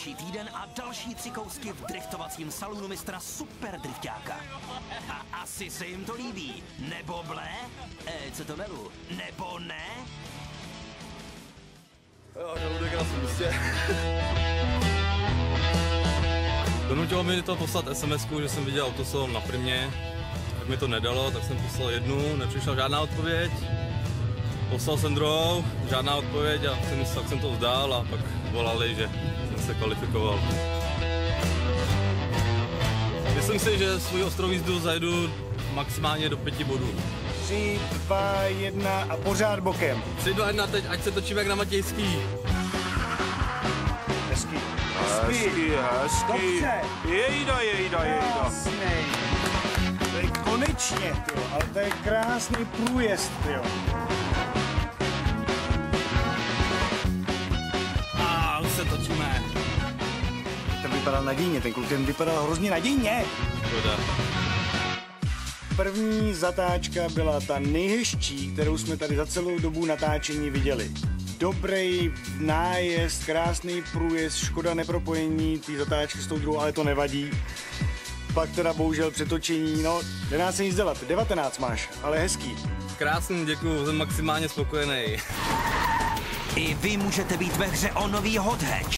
Další týden a další 3 kousky v driftovacím salonu mistra Super Drifťáka. A asi se jim to líbí. Nebo ble? Co to velu? Nebo ne? Jo, žaludek na svém místě. Donutilo mi to poslat SMS-ku, že jsem viděl autosalon na Primě. Tak mi to nedalo, tak jsem poslal jednu, nepřišla žádná odpověď. Poslal jsem druhou, žádná odpověď a tak jsem to vzdál a pak volali, že jsem se kvalifikoval. Myslím si, že svůj ostrou jízdu zajedu maximálně do 5 bodů. 3, 2, 1 a pořád bokem. 3, 2, 1, teď ať se točíme jak na Matějský. Hezký. Hezký. Dobře. Jejda. Krásnej. To je konečně, tyjo, ale to je krásný průjezd, tyjo. A už se točíme. Ten vypadal nadějně, ten kluk ten vypadal hrozně nadějně. Škoda. První zatáčka byla ta nejhezčí, kterou jsme tady za celou dobu natáčení viděli. Dobrý nájezd, krásný průjezd, škoda nepropojení té zatáčky s tou druhou, ale to nevadí. Pak teda bohužel přetočení, no, nedá se nic dělat, 19 máš, ale hezký. Krásný, děkuju, jsem maximálně spokojený. I vy můžete být ve hře o nový hot hatch.